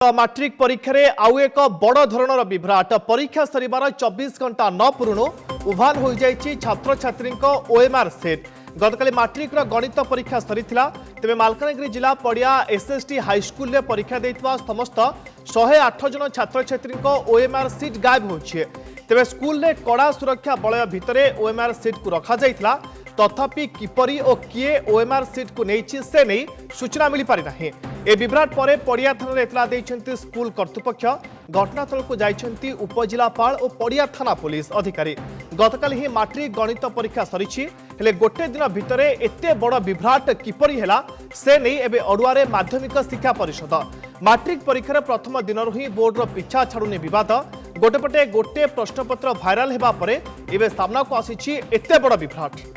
Matric परीक्षा रे आउ एक बड़ धरणर विभ्राट परीक्षा सरिबार 24 घंटा न पूर्ण उभान हो जाइछि छात्र छात्री ओएमआर सेट गतकाली मैट्रिक गणित परीक्षा सरीथिला तेबे मालकानगिरी जिला पड़िया एसएसटी हाईस्कूल रे परीक्षा देइतवा समस्त 108 जन छात्र छात्री ओएमआर सीट गायब होछि तेबे स्कूल रे कड़ा सुरक्षा बलय भितरे ओएमआर सीट को रखा जाइथिला तथापि किपरि और किए ओएमआर सीट को नहीं से नहीं सूचना मिल पारि नाही ए विभ्राट पर पड़िया थाना एतला देइछन्ति स्कूल कर्तृपक्ष घटनास्थल को जाइछन्ति उपजिलापाल और पड़िया थाना पुलिस अधिकारी गतकाली ही मैट्रिक गणित परीक्षा सरीछि हेले गोटे दिन भितर एते बड़ विभ्राट किपरि हेला से नहीं एबे अडुआरे माध्यमिक शिक्षा परिषद मैट्रिक परीक्षार प्रथम दिन ही बोर्डर पिछा छाड़ुनी विवाद गोटेपटे गोटे प्रश्नपत्र भाइराल हेबा परे एबे सामना को आसीछि एते बड़ विभ्राट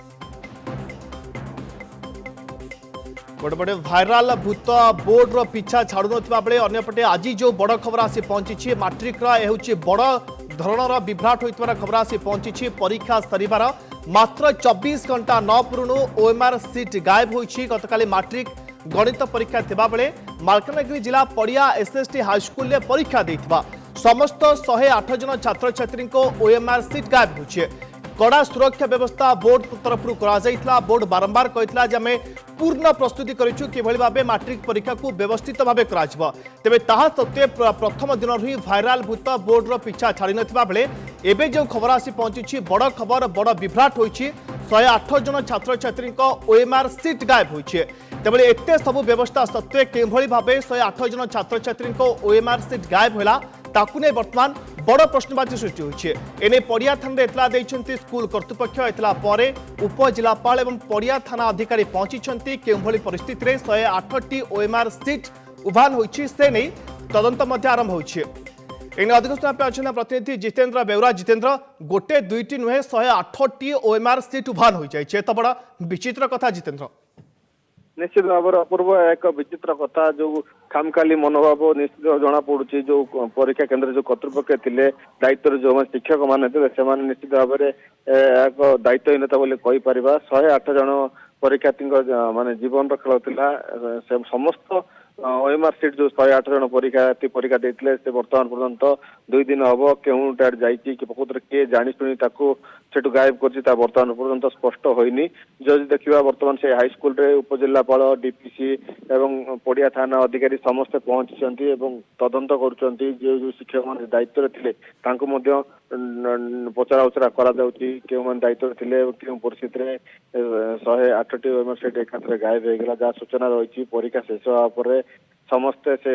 गोटेपटे भाइराल भूत बोर्डर पिछा छाड़ू ना बेले अंपटे आज जो बड़ खबर आसी पहुंची मैट्रिक बड़ धरणर विभ्राट होता खबर आसी पहुंची परीक्षा सरिबार मात्र 24 घंटा न पूर्ण ओएमआर सीट गायब होइछि गतकाली मैट्रिक गणित परीक्षा थिबा बेले मालकानगिरी जिला पड़िया एसएसटी हाईस्कूल रे परीक्षा देइथिबा समस्त 108 जन छात्र छात्री ओएमआर सीट गायब होइछि कड़ा सुरक्षा व्यवस्था बोर्ड तरफ करा बोर्ड बारंबार कहता जे आमे पूर्ण प्रस्तुति करिछु किभଳି भाबे मैट्रिक परीक्षा को व्यवस्थित भाबे कराजिबो तेबे ताहा सत्वे प्रथम दिन ही भाइराल भूत बोर्डर पिछा छाड़ी नथिबा बेले एबे जो खबर आसी पहुंची बड़ खबर बड़ विभ्राट होइछि 108 जन छात्र छात्री ओएमआर सीट गायब होइछि तेबे एते सब व्यवस्था सत्वे किभଳି भाबे 108 जन छात्र छात्री ओएमआर सीट गायब होला ताकू ने वर्तमान बड़ प्रश्नवाची सृष्टि होइछि एने पड़िया थाना एतला देइछन्ति स्कूल कर्तृपक्ष एतला परे उपजिलापाल एवं पड़िया थाना अधिकारी पहुंची केउभଳି परिस्थिति रे 108टी ओएमआर सीट उभान होइछि से नै तदंत मध्य आरंभ होइछि एने अधिक सूचना पे अछन प्रतिनिधि जितेंद्र बेउरा जितेंद्र गोटे दुईटी नुहे 108टी ओएमआर सीट उभान होई जाइछि एत बड़ विचित्र कथा जितेंद्र निश्चित भाव अपूर्व एक विचित्र कथा जो खामखाली मनोभाव निश्चित जना पड़ुछि जो परीक्षा केन्द्र जो कर्तृपक्ष थिले दायित्व जो शिक्षक मान से निश्चित भाव एक दायित्वहीनता बोली कहि परिबा 108 जन परीक्षार्थी माने जीवन खेल थिला समस्त ओएमआर सीट जो 108 जन परीक्षार्थी परीक्षा देते से वर्तमान पर्यंत 2 दिन हम केउटार जाइछि कि प्रकृत किए जानी शुणी ताकू सेठू गायब करछि वर्तमान पर्यंत स्पष्ट होइनी जदि देखिबा वर्तमान से हाईस्कूल रे उपजिलापाल डीपीसी एवं पड़िया थाना अधिकारी समस्त पहुंची एवं तदंत करुछन्ति जो शिक्षक मान दायित्व थिले तांको मध्य पचरा उचरा करा जाउछि केउ मान दायित्व थिले केउ परिस्थिति रे 108टी ओएमआर सीट एकाथरे गायब हो गला जा सूचना रही परीक्षा शेष होगा पर समस्ते से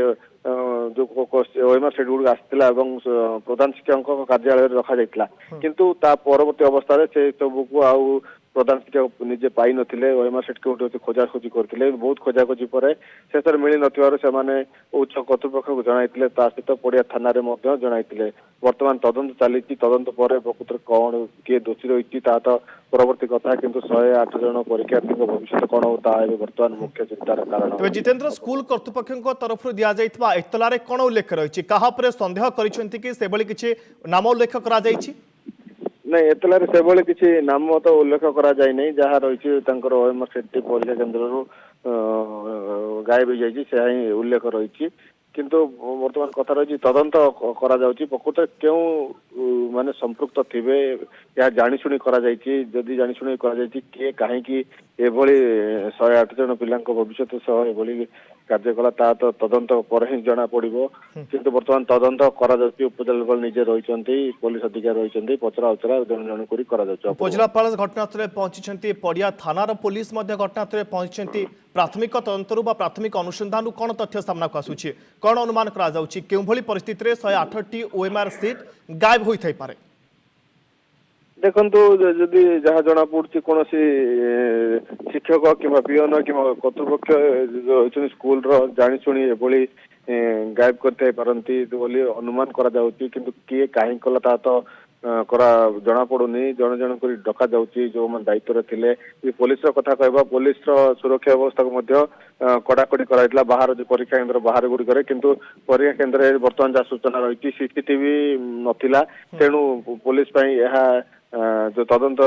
जो ओएमआर सीट गुड़ आसाला प्रधान शिक्षक कार्यालय रखा जाइथिला किंतु ता परवर्ती अवस्था से सब को आउ प्रधान शिक्षक निजे पाई नथिले ओएमआर सीट के खोजाखोजी करथिले बहुत खोजाखोजी पर शेष मिली नथिबार से माने उच्च कर्तृपक्ष को जणाइथिले ता सहित पड़िया थाना रे मध्य जणाइथिले वर्तमान तदंत चली तदंत पर प्रकृत कौन किए दोषी रही ता तो परवर्ती कथा किंतु 108 जन परीक्षार्थी भविष्य कौन होता है वर्तमान मुख्य चिंतार कारण जितेंद्र स्कूल कर्तृपक्ष तरफ दिया जाइतबा एतला रे कोन उल्लेख रही कहा पर संदेह करिसेंति कि सेबली किछि नाम उल्लेख करा जाइछि नहीं एतलार से किसी नाम तो उल्लेख करा जाय नहीं जहाँ रही ओएमआर सीट परीक्षा केन्द्र गायब हो जाइए से उल्लेख रही किंतु वर्तमान कथा रही तदंत करा जाउछि प्रकृत क्यों माने संपृक्त थिबे या जानिशुणी करा जाइछि जदि जानिशुणी करा जाइछि के काहे कि एभली 108 जन पिलांको भविष्य सह एभली कार्यकला ता तो तदंत पर ही जना पड़िबो किंतु वर्तमान तदंत करा जाउछि उपजिलापाल निजे रहिसंती पुलिस अधिकारी रहिसंती पचरा उचरा जन जन करी करा जाउछि उपजिलापाल घटनास्थल पहुंची पड़िया थानार पुलिस घटनास्थल पहुंची प्राथमिक तदंतरु बा प्राथमिक अनुसंधान कौन तथ्य सामना को आसुछि कौन अनुमान करा जाउछि केउभଳି परिस्थिति रे 108टी ओएमआर सीट गायब होई थाई पारे देखंतु जदि जहाँ जना पड़ुछि कौन शिक्षक कि पीएन कि कर्तृपक्ष स्कूल जानी शुणी एभली गायब करते पारती बोली अनुमान करा जाउछि किंतु किए काहे कला ता तो करा जना पड़ुनी जन जन कर डका जाउछि जो मन दायित्व थिले पुलिस कथा कहबा पुलिस सुरक्षा व्यवस्था को मध्य कड़ाकड़ी कराइतला बाहर जो परीक्षा केन्द्र बाहर गुड़ी करे किंतु परीक्षा केन्द्र वर्तमान जहाँ सूचना रही सीसीटीवी नथिला तेणु पुलिस जो तदंत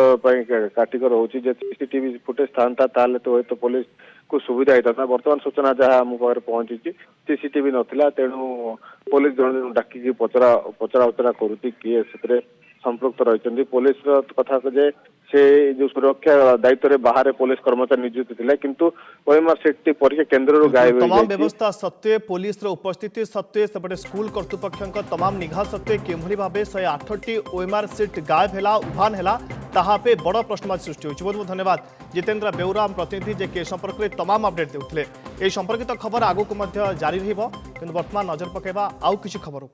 काटिकर होची जे सीसीटीवी फुटेज था तो पुलिस को सुविधा होता बर्तमान सूचना जहाँ आम पाखे पहुंची सीसीटीवी नथिला तेणु पुलिस जन डाकिकी पचरा उचरा करुच्ची किए से संपृक्त रही पुलिस कथा जे से जो सुरक्षा दायित्व रे बाहर पुलिस कर्मचारी नियुक्त थे किंतु ओएमआर सेट परीक्षा केन्द्र गायब हो तमाम व्यवस्था सत्वे पुलिस उपस्थिति सत्वे सेपटे स्कूल कर्तृपक्ष तमाम निघा सत्वे किभली भाव 108टी ओएमआर सीट गायब है उभान है ताहापे बड़ प्रश्नवाची सृष्टि होती। बहुत बहुत धन्यवाद जितेंद्र बेउरा प्रतिनिधि जे के संपर्क में तमाम अपडेट देउथिले। ए संपर्कित खबर आगु को मध्य जारी रहिबो किंतु वर्तमान नजर पकेबा आउ किछि खबर।